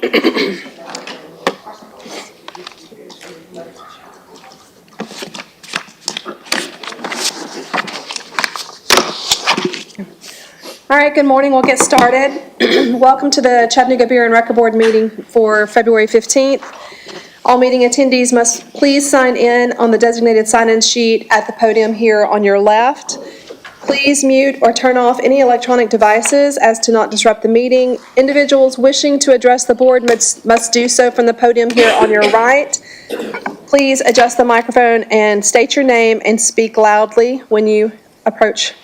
All right, good morning. We'll get started. Welcome to the Chattanooga Beer and Record Board meeting for February 15th. All meeting attendees must please sign in on the designated sign-in sheet at the podium here on your left. Please mute or turn off any electronic devices as to not disrupt the meeting. Individuals wishing to address the board must do so from the podium here on your right. Please adjust the microphone and state your name and speak loudly when you approach.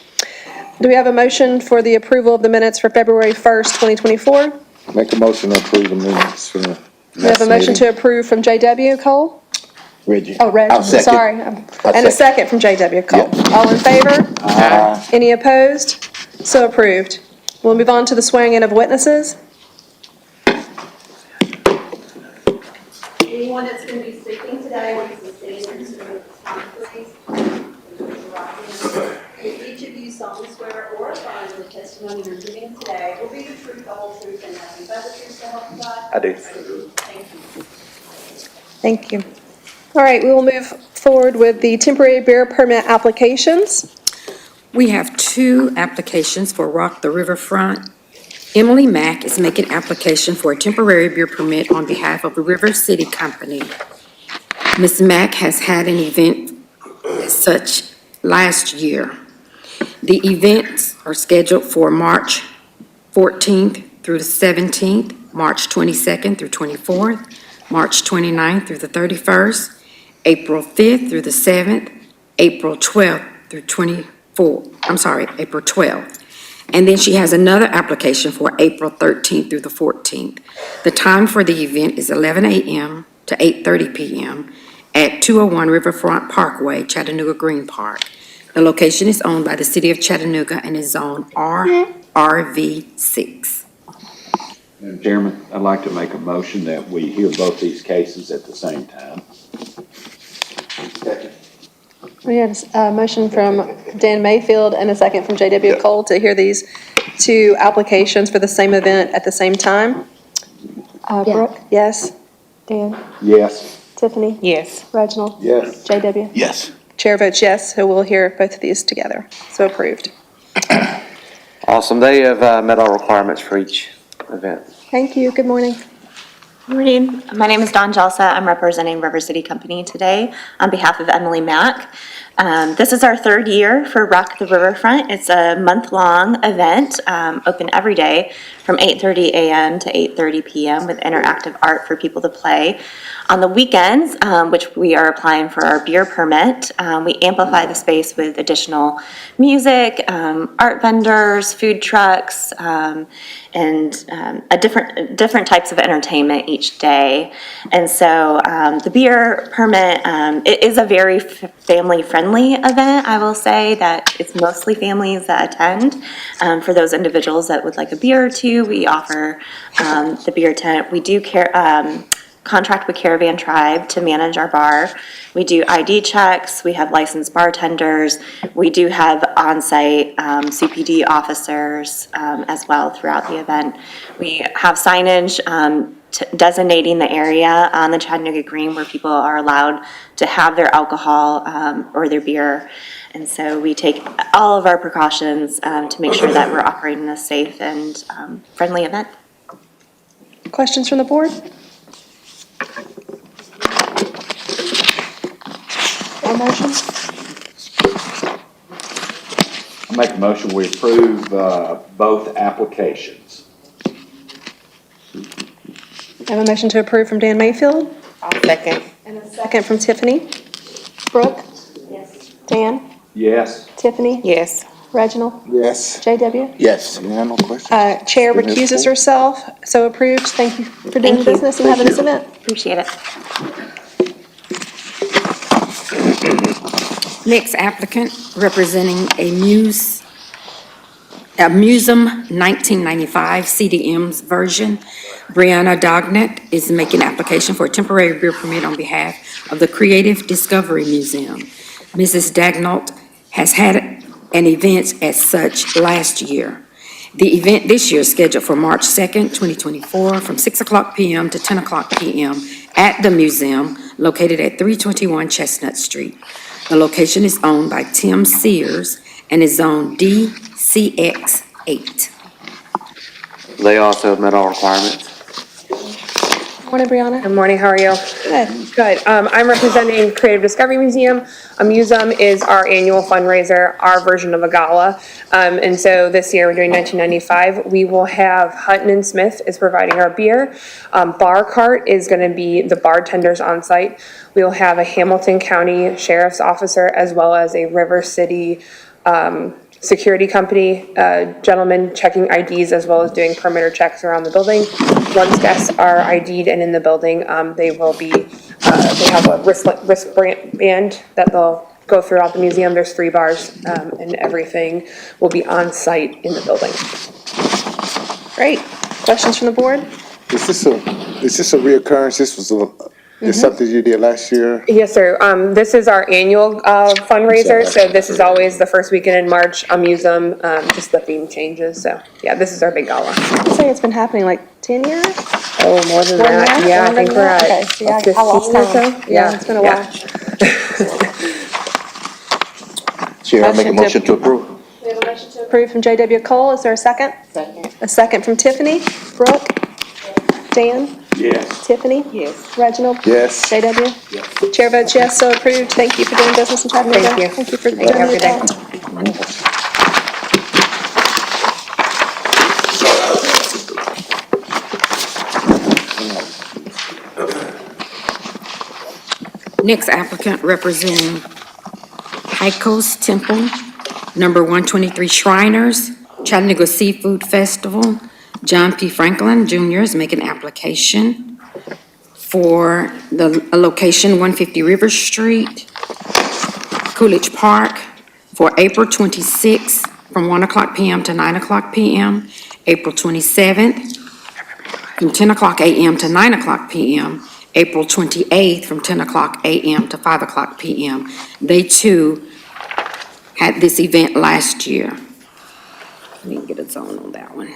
Do we have a motion for the approval of the minutes for February 1st, 2024? Make a motion to approve the minutes for the We have a motion to approve from J.W. Cole? Reggie. Oh, Reggie, sorry. And a second from J.W. Cole. Yep. All in favor? Any opposed? So approved. We'll move on to the swearing in of witnesses. Anyone that's going to be speaking today needs to stand and swear at this time, please. If each of you solemnly swear or affirm that the testimony you're giving today will be the truth, the whole truth, and nothing but the truth to help you God? I do. Thank you. Thank you. All right, we will move forward with the temporary beer permit applications. We have two applications for Rock the Riverfront. Emily Mack is making application for a temporary beer permit on behalf of the River City Company. Ms. Mack has had an event as such last year. The events are scheduled for March 14th through the 17th, March 22nd through 24th, March 29th through the 31st, April 5th through the 7th, April 12th through April 12th. And then she has another application for April 13th through the 14th. The time for the event is 11 a.m. to 8:30 p.m. at 201 Riverfront Parkway, Chattanooga Green Park. The location is owned by the City of Chattanooga and is zone RV6. Madam Chairman, I'd like to make a motion that we hear both these cases at the same time. We have a motion from Dan Mayfield and a second from J.W. Cole to hear these two applications for the same event at the same time. Brooke? Yes. Dan? Yes. Tiffany? Yes. Reginald? Yes. J.W.? Yes. Chair votes yes, so we'll hear both of these together. So approved. Awesome. They have met all requirements for each event. Thank you. Good morning. Morning. My name is Dawn Jalsa. I'm representing River City Company today on behalf of Emily Mack. This is our third year for Rock the Riverfront. It's a month-long event, open every day from 8:30 a.m. to 8:30 p.m. with interactive art for people to play. On the weekends, which we are applying for our beer permit, we amplify the space with additional music, art vendors, food trucks, and different types of entertainment each day. And so the beer permit, it is a very family-friendly event. I will say that it's mostly families that attend. For those individuals that would like a beer or two, we offer the beer tent. We do contract with Caravan Tribe to manage our bar. We do ID checks. We have licensed bartenders. We do have on-site CPD officers as well throughout the event. We have signage designating the area on the Chattanooga Green where people are allowed to have their alcohol or their beer. And so we take all of our precautions to make sure that we're operating a safe and friendly event. Questions from the board? Or motions? I make a motion we approve both applications. I have a motion to approve from Dan Mayfield. I'll second. And a second from Tiffany. Brooke? Yes. Dan? Yes. Tiffany? Yes. Reginald? Yes. J.W.? Yes. Yeah, no questions. Chair recuses herself, so approved. Thank you for doing Thank you. business and having this event. Appreciate it. Next applicant, representing a Museum 1995 CDM's version, Brianna Dognet is making application for a temporary beer permit on behalf of the Creative Discovery Museum. Mrs. Dagnalt has had an event as such last year. The event this year is scheduled for March 2nd, 2024, from 6 o'clock p.m. to 10 o'clock p.m. at the museum located at 321 Chestnut Street. The location is owned by Tim Sears and is zoned DCX 8. They also have met all requirements. Morning, Brianna. Good morning, how are you? Good. Good. I'm representing Creative Discovery Museum. A museum is our annual fundraiser, our version of a gala. And so this year, we're doing 1995. We will have Hutton and Smith is providing our beer. Bar Cart is going to be the bartenders on site. We will have a Hamilton County Sheriff's Officer as well as a River City security company, gentlemen checking IDs as well as doing perimeter checks around the building. Once guests are ID'd and in the building, they will be, they have a wristband that they'll go throughout the museum. There's 3 bars, and everything will be on site in the building. Great. Questions from the board? Is this a reoccurrence? This was something you did last year? Yes, sir. This is our annual fundraiser, so this is always the first weekend in March. Museum, just the theme changes, so yeah, this is our big gala. I'd say it's been happening like 10 years? Oh, more than More than that, that? yeah, I Longer think than we're that? at Okay, so yeah, I 15 lost or count. so. Yeah, it's been a while. Chair, I make a motion to approve. We have a motion to approve from J.W. Cole. Is there a second? Second. A second from Tiffany. Brooke? Dan? Yes. Tiffany? Yes. Reginald? Yes. J.W.? Yes. Chair votes yes, so approved. Thank you for doing business in Chattanooga. Thank you. Thank you for Thank you. doing Have a the good day. event. Next applicant representing Heiko's Temple, number 123 Shriners, Chattanooga Seafood Festival. John P. Franklin Jr. is making an application for a location 150 River Street, Coolidge Park, for April 26th from 1 o'clock p.m. to 9 o'clock p.m., April 27th from 10 o'clock a.m. to 9 o'clock p.m., April 28th from 10 o'clock a.m. to 5 o'clock p.m. They too had this event last year. I didn't get a zone on that one.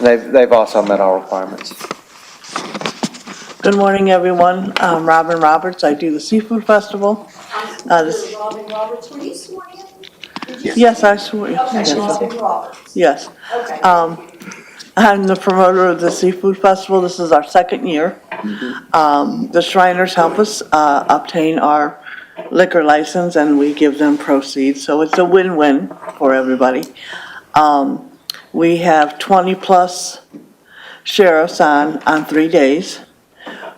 They've also met all requirements. Good morning, everyone. I'm Robin Roberts. I do the Seafood Festival. Robin Roberts, were you sworn in? Yes, I swear. Okay, Robin Roberts. Yes. Okay. I'm the promoter of the Seafood Festival. This is our second year. The Shriners help us obtain our liquor license, and we give them proceeds, so it's a win-win for everybody. We have 20-plus sheriffs on 3 days.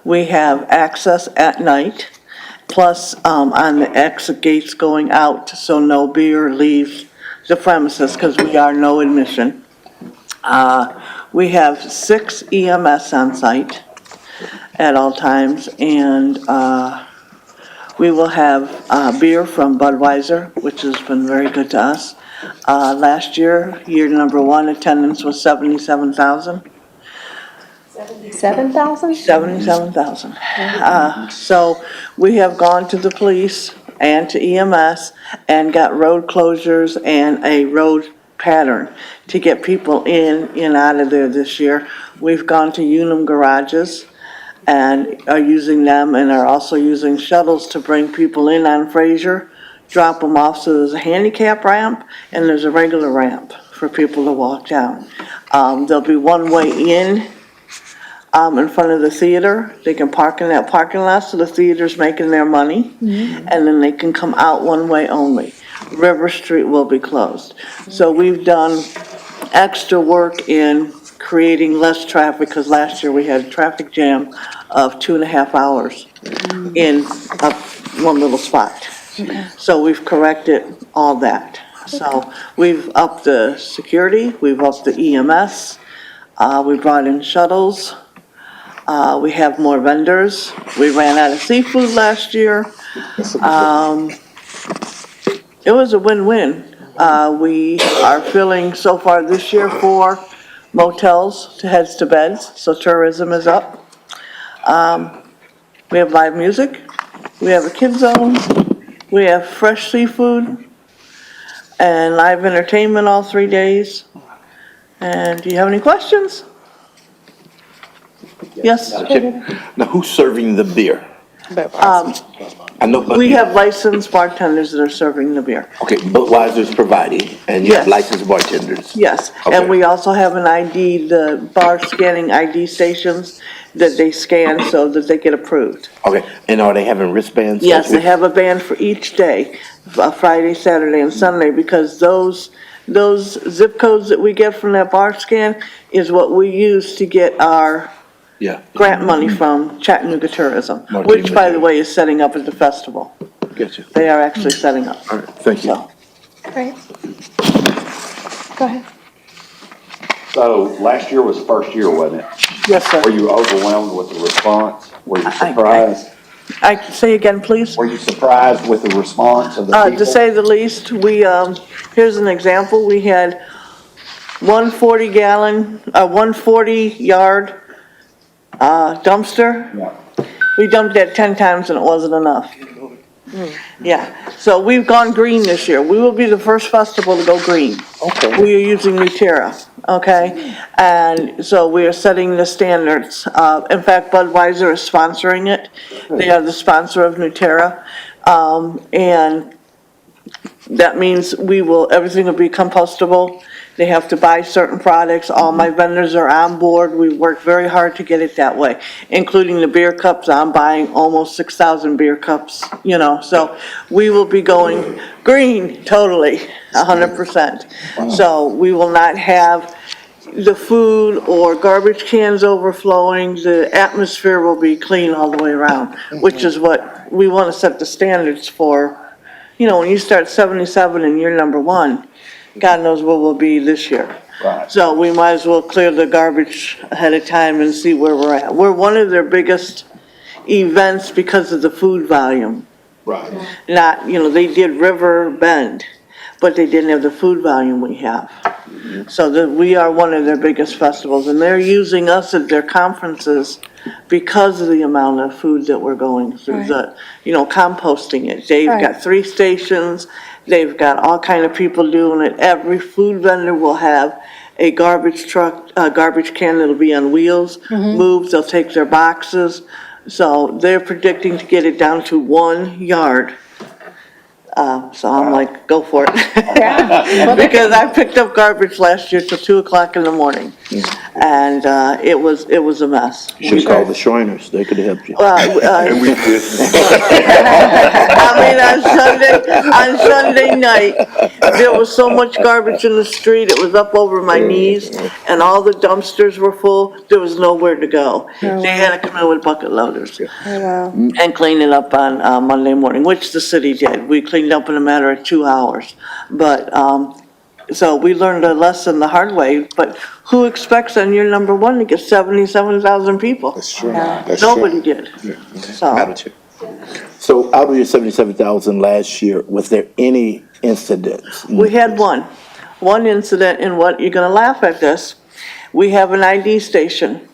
We have access at night, plus on the exit gates going out, so no beer leaves the premises, because we are no admission. We have 6 EMS on site at all times, and we will have beer from Budweiser, which has been very good to us. Last year, year number 1, attendance was 77,000. 7,000? 77,000. So we have gone to the police and to EMS and got road closures and a road pattern to get people in and out of there this year. We've gone to Unum garages and are using them, and are also using shuttles to bring people in on Fraser, drop them off. So there's a handicap ramp and there's a regular ramp for people to walk down. There'll be one way in front of the theater. They can park in that parking lot, so the theater's making their money. And then they can come out one way only. River Street will be closed. So we've done extra work in creating less traffic, because last year we had a traffic jam of 2.5 hours in one little spot. So we've corrected all that. So we've upped the security, we've upped the EMS, we brought in shuttles. We have more vendors. We ran out of seafood last year. It was a win-win. We are filling so far this year 4 motels to heads to beds, so tourism is up. We have live music. We have a kid zone. We have fresh seafood. and live entertainment all 3 days. And do you have any questions? Yes? Now, who's serving the beer? I know, but. We have licensed bartenders that are serving the beer. Okay, Budweiser's providing, and you have Yes. licensed bartenders? Yes, Okay. and we also have an ID, the bar scanning ID stations that they scan so that they get approved. Okay, and are they having wristbands? Yes, they have a band for each day, Friday, Saturday, and Sunday, because those zip codes that we get from that bar scan is what we use to get our Yeah, grant money from Chattanooga Tourism, Marquee which, by the Marquee. way, is setting up at the festival. get you. They are actually setting up, All right, thank you. so. Great. Go ahead. So last year was the first year, wasn't it? Yes, sir. Were you overwhelmed with the response? Were you I- surprised? I say again, please? Were you surprised with the response of the people? To say the least, here's an example, we had 140-yard dumpster. Yeah. We dumped that 10 times and it wasn't enough. Yeah, so we've gone green this year. We will be the first festival to go green. Okay. We are using Nuterra, okay? And so we are setting the standards. In fact, Budweiser is sponsoring it. They are the sponsor of Nuterra. And that means everything will be compostable. They have to buy certain products. All my vendors are on board. We work very hard to get it that way, including the beer cups. I'm buying almost 6,000 beer cups, so we will be going green, totally, 100%. So we will not have the food or garbage cans overflowing. The atmosphere will be clean all the way around, which is what we want to set the standards for. When you start 77 and you're number one, God knows where we'll be this year. Right. So we might as well clear the garbage ahead of time and see where we're at. We're one of their biggest events because of the food volume. Right. Not, they did River Bend, but they didn't have the food volume we have. So we are one of their biggest festivals, and they're using us at their conferences because of the amount of food that we're going through, composting it. They've got 3 stations, they've got all kind of people doing it. Every food vendor will have a garbage truck, a garbage can that'll be on wheels, moves, they'll take their boxes. So they're predicting to get it down to 1 yard. So I'm like, go for it. Because I picked up garbage last year till 2:00 in the morning. And it was a mess. You should have called the Shriners, they could have helped you. And we did. On Sunday night, there was so much garbage in the street, it was up over my knees, and all the dumpsters were full, there was nowhere to go. They had to come in with bucket loaders and clean it up on Monday morning, which the city did. We cleaned up in a matter of 2 hours. But, so we learned a lesson the hard way, but who expects on year number one to get 77,000 people? That's true. That's Nobody true. did. So, So out of your 77,000 last year, was there any incidents? we had one incident, and what, you're gonna laugh at this. We have an ID station,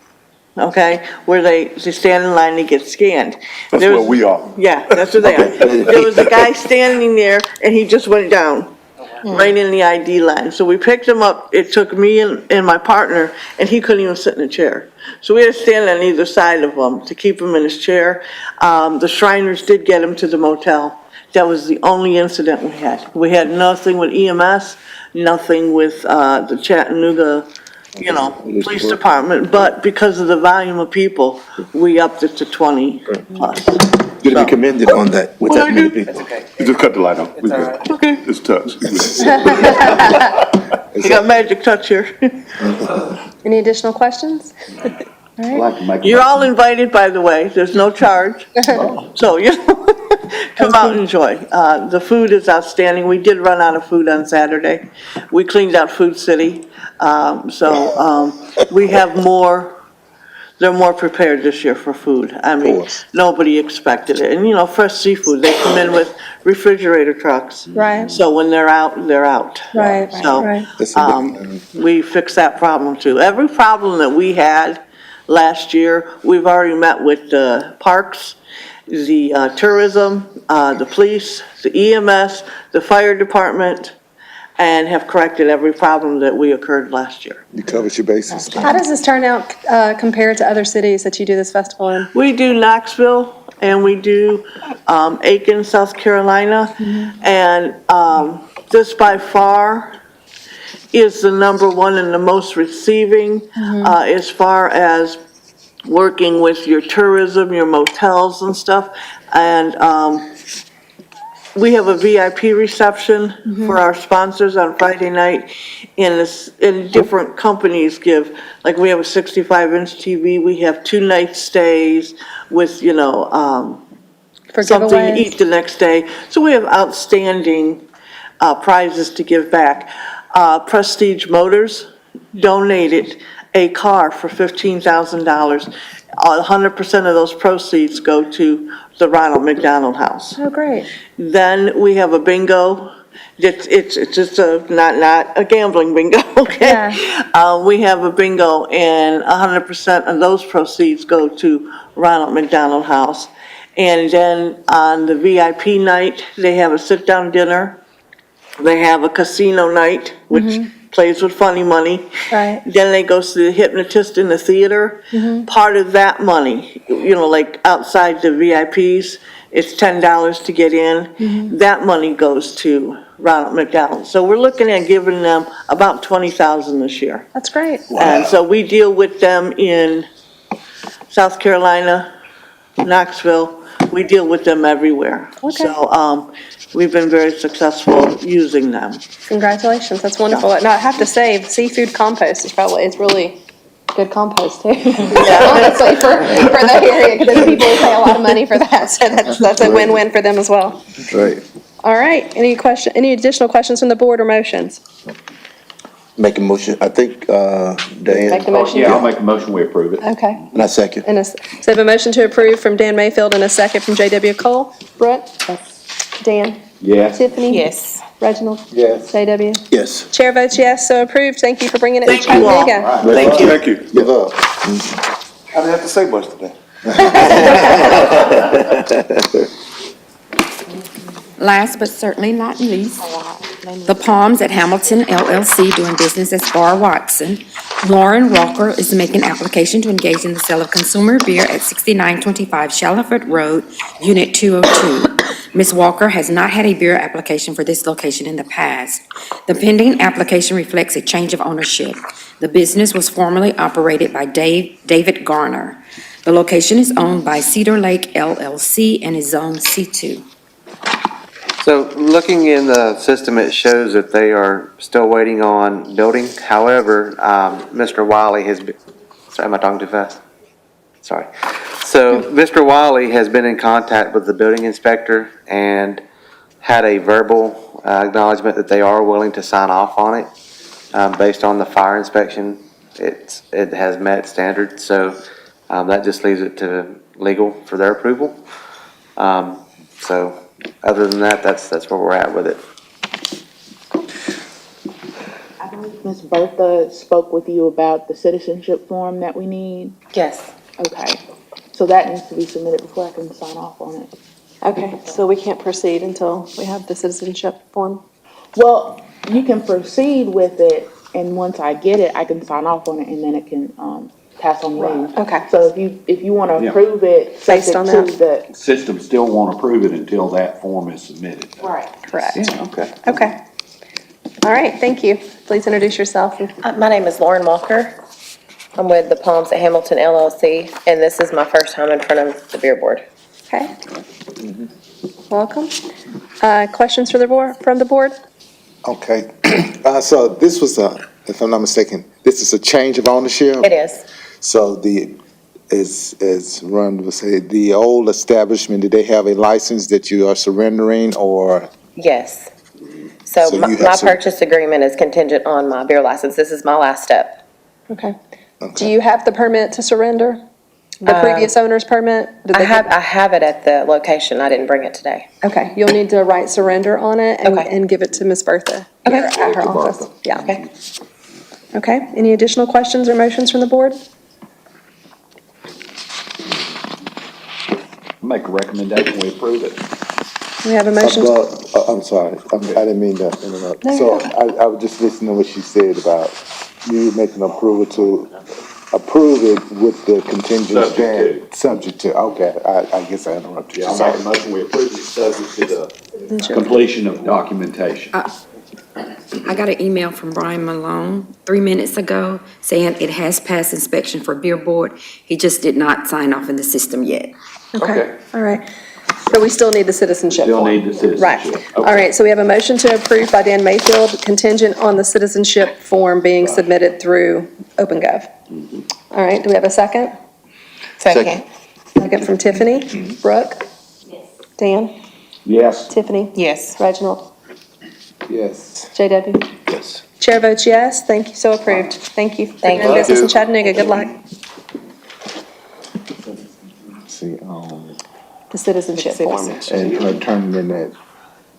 okay, where they stand in line to get scanned. That's There where was- we are. Yeah, that's where they are. There was a guy standing there, and he just went down, right in the ID line. So we picked him up, it took me and my partner, and he couldn't even sit in a chair. So we had to stand on either side of him to keep him in his chair. The Shriners did get him to the motel. That was the only incident we had. We had nothing with EMS, nothing with the Chattanooga, police department, but because of the volume of people, we upped it to 20 plus. You're to be commended on that, with that many people. You just cut the light on. We good. Okay. It's touch. You got magic touch here. Any additional questions? I'd like to make a You're all motion. invited, by the way, there's no charge. So, come out and enjoy. The food is outstanding. We did run out of food on Saturday. We cleaned out Food City. We have they're more prepared this year for food. I mean, course. nobody expected it. And, fresh seafood, they come in with refrigerator trucks. Right. So when they're out, they're out. Right, So, right. That's a big, we fixed that problem too. Every problem that we had last year, we've already met with the parks, the tourism, the police, the EMS, the fire department, and have corrected every problem that we occurred last year. You covered your bases. How does this turn out compared to other cities that you do this festival in? We do Knoxville and we do Aiken, South Carolina. And this by far is the number one and the most receiving as far as working with your tourism, your motels and stuff. And we have a VIP reception for our sponsors on Friday night. And different companies give, like we have a 65-inch TV, we have 2-night stays with, you know, For something to giveaways? eat the next day. So we have outstanding prizes to give back. Prestige Motors donated a car for $15,000. 100% of those proceeds go to the Ronald McDonald House. Oh, great. Then we have a bingo. It's just not a gambling bingo, okay? We have a bingo and 100% of those proceeds go to Ronald McDonald House. And then on the VIP night, they have a sit-down dinner. They have a casino night, which plays with funny money. Right. Then they go to the hypnotist in the theater. Part of that money, you know, like outside the VIPs, it's $10 to get in. That money goes to Ronald McDonald. So we're looking at giving them about $20,000 this year. That's great. And so we deal with them in South Carolina, Knoxville. We deal with them everywhere. Okay. So we've been very successful using them. Congratulations, that's wonderful. Now, I have to say, seafood compost is really good compost too. Honestly, for the area, because there's people who pay a lot of money for that, so that's a win-win for them as well. Right. All right, any additional questions from the board or motions? Make a motion, I think, Dan. Make the motion? Yeah, I'll make a motion, we approve it. Okay. And I second. So I have a motion to approve from Dan Mayfield and a second from J.W. Cole. Brooke? Dan? Yes. Tiffany? Yes. Reginald? Yes. J.W.? Yes. Chair votes yes, so approved. Thank you for bringing it to Thank you all. Chattanooga. Thank you. Thank you. Give up. I didn't have to say much today. Last but certainly not least, the Palms at Hamilton LLC doing business as Bar Watson. Lauren Walker is making application to engage in the sale of consumer beer at 6925 Shallowford Road, Unit 202. Ms. Walker has not had a beer application for this location in the past. The pending application reflects a change of ownership. The business was formerly operated by David Garner. The location is owned by Cedar Lake LLC and is zoned C2. So looking in the system, it shows that they are still waiting on building. However, Mr. Wiley has been, sorry, am I talking too fast? Sorry. So Mr. Wiley has been in contact with the building inspector and had a verbal acknowledgement that they are willing to sign off on it. Based on the fire inspection, it has met standards. So that just leaves it to legal for their approval. So other than that, that's where we're at with it. I believe Ms. Bertha spoke with you about the citizenship form that we need. Yes. Okay, so that needs to be submitted before I can sign off on it. Okay, so we can't proceed until we have the citizenship form? Well, you can proceed with it, and once I get it, I can sign off on it, and then it can, pass on leave. Okay. So if you wanna Yeah. approve it, Based on subject to the. System still won't approve it until that form is submitted. Right. Correct. Yeah, okay. Okay. All right, thank you. Please introduce yourself. My name is Lauren Walker. I'm with the Palms at Hamilton LLC, and this is my first time in front of the beer board. Okay. Welcome. Questions from the board? Okay. So this was if I'm not mistaken, this is a change of ownership? It is. So as Ron would say, the old establishment, did they have a license that you are surrendering or? Yes. So So my you have some- purchase agreement is contingent on my beer license. This is my last step. Okay. Do you have the permit to surrender? The previous owner's permit? Did I they have it at the location. I didn't bring it today. Okay, you'll need to write surrender on it Okay. and give it to Ms. Bertha. Okay. At her office. Bertha. Yeah. Okay. Okay, any additional questions or motions from the board? Make a recommendation, we approve it. We have a motion. I'm sorry, I didn't mean to interrupt. No, So you're I was just listening to what she said about you making approval to approve it with the contingent Subject subject to, okay, I guess I interrupted you. I'll make a motion, we approve it subject to the completion of documentation. I got an email from Brian Malone 3 minutes ago saying it has passed inspection for billboard. He just did not sign off in the system yet. Okay, all right. But we still need the citizenship Still form. need the citizenship. Right. All Okay. right, so we have a motion to approve by Dan Mayfield contingent on the citizenship form being submitted through OpenGov. All right, do we have a second? Second. Second from Tiffany. Brooke? Dan? Yes. Tiffany? Yes. Reginald? Yes. JW? Yes. Chair votes yes. Thank you, so approved. Thank you. Thank Doing you. business in Chattanooga, good luck. See, The citizenship form. and her turning in that,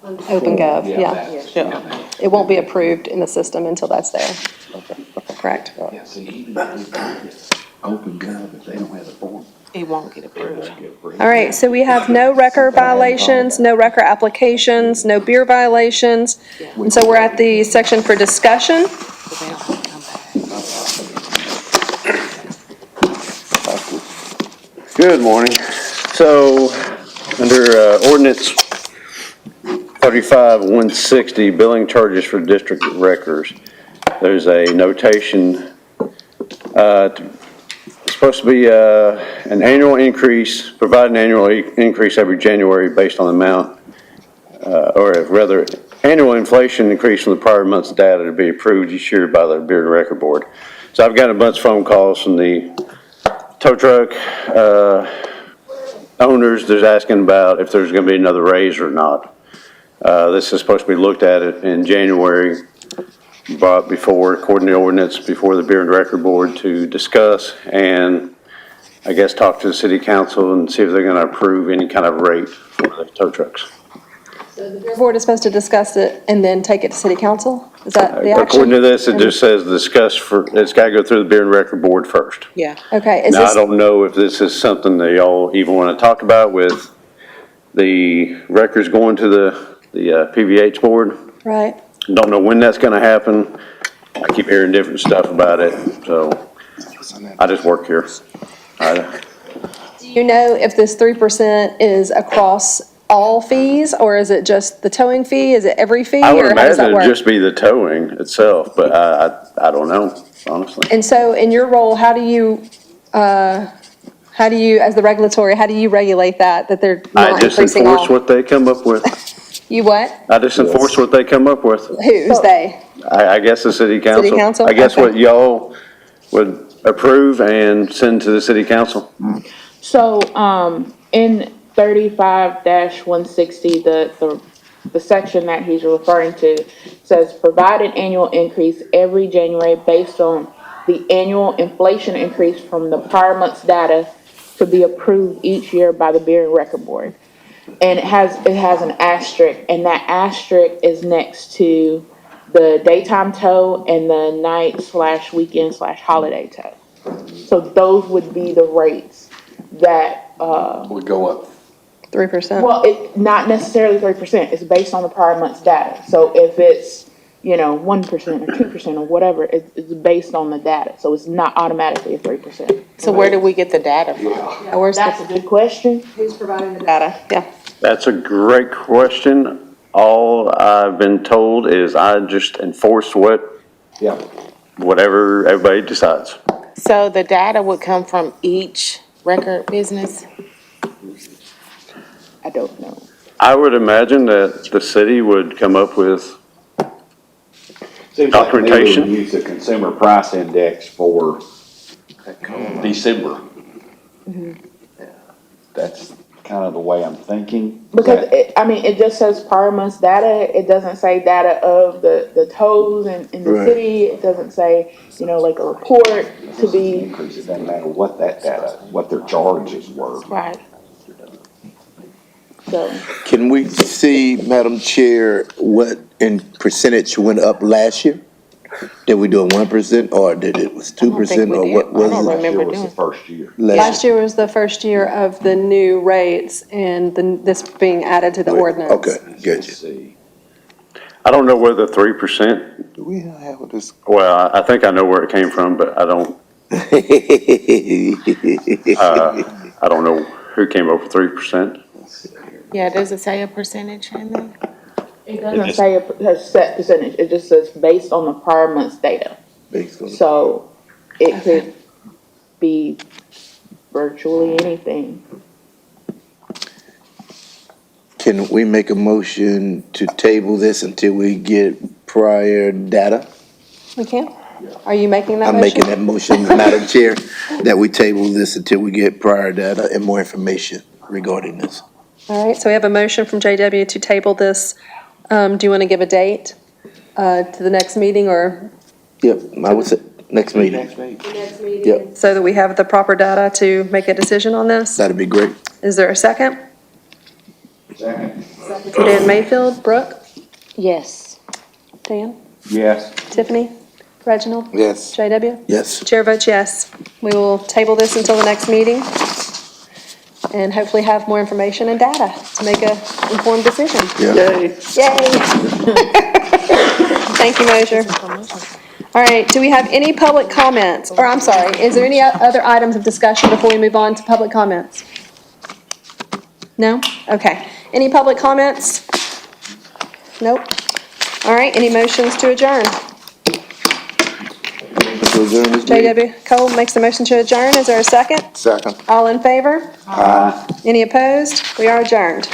OpenGov, yeah. Yeah. It won't be approved in the system until that's there. Correct. Yeah, see, even open gov, if they don't have the form, It won't get approved. they won't get approved. All right, so we have no record violations, no record applications, no beer violations. And so we're at the section for discussion. Good morning. So, under ordinance 35-160, billing charges for district records, there's a notation, it's supposed to be an annual increase, provide an annual increase every January based on the amount, or rather, annual inflation increase from the prior month's data to be approved each year by the Bureau of Record Board. So I've got a bunch of phone calls from the tow truck owners. They're asking about if there's going to be another raise or not. This is supposed to be looked at in January, brought before, according to the ordinance, before the Bureau of Record Board to discuss and I guess talk to the city council and see if they're going to approve any kind of rate for the tow trucks. The board is supposed to discuss it and then take it to city council? Is that the action? According to this, it just says discuss it's got to go through the Bureau of Record Board first. Yeah. Okay, is Now, I this, don't know if this is something that y'all even want to talk about with the records going to the PVH board. right? Don't know when that's going to happen. I keep hearing different stuff about it, so I just work here. Do you know if this 3% is across all fees, or is it just the towing fee? Is it every fee, I would or how does that imagine work? it'd just be the towing itself, but I don't know, honestly. And so in your role, how do you, as the regulatory, how do you regulate that they're I not just increasing all? enforce what they come up with. You what? I just enforce what they come up with. Who's they? I guess the city council. City council? I guess Okay. what y'all would approve and send to the city council. So, in 35-160, the section that he's referring to says, provide an annual increase every January based on the annual inflation increase from the prior month's data to be approved each year by the Bureau of Record Board. And it has an asterisk, and that asterisk is next to the daytime tow and the night/weekend/holiday tow. So those would be the rates that, Would go up. 3%? well, it, not necessarily 3%, it's based on the prior month's data. So if it's, 1% or 2% or whatever, it's based on the data, so it's not automatically a 3%. So where do we get the data from? Yeah, where's That's a good question. who's providing the data? Yeah. That's a great question. All I've been told is I just enforce whatever everybody decides. So the data would come from each record business? I don't know. I would imagine that the city would come up with Seems like maybe we documentation. use the consumer price index for December. That's kind of the way I'm thinking. Because it just says prior month's data, it doesn't say data of the tows in the Right. city, it doesn't say, like a report to be. Increase, it doesn't matter what that data, what their charges were. Right. So, Can we see, Madam Chair, what in percentage went up last year? Did we do a 1% or did it was 2% we or did. what I was don't it? Last year remember was the doing- first year. Last year was the first year of the new rates and this being added to the ordinance. Okay, Let's gotcha. see. I don't know whether 3%, Do we have this? well, I think I know where it came from, but I don't know who came up with 3%. Yeah, does it say a percentage in there? It doesn't say a set percentage, it just says based on the prior month's data. Based on- So it could be virtually anything. Can we make a motion to table this until we get prior data? We can? Are you making that I'm motion? making that motion, Madam Chair, that we table this until we get prior data and more information regarding this. All right, so we have a motion from JW to table this. Do you want to give a date to the next meeting or? Yep, I would say, next meeting. Yep, So that we have the proper data to make a decision on this? that'd be great. Is there a second? Second. To Dan Mayfield, Brooke, Yes. Dan, Yes. Tiffany, Reginald, Yes. JW? Yes. Chair votes yes. We will table this until the next meeting and hopefully have more information and data to make a informed decision. Yeah. Yay! Thank you, Mosher. All right, do we have any public comments? Or I'm sorry, is there any other items of discussion before we move on to public comments? No? Okay. Any public comments? Nope. All right, any motions to adjourn? To adjourn this meeting? JW Cole makes the motion to adjourn. Is there a second? Second. All in favor? Aye. Any opposed? We are adjourned.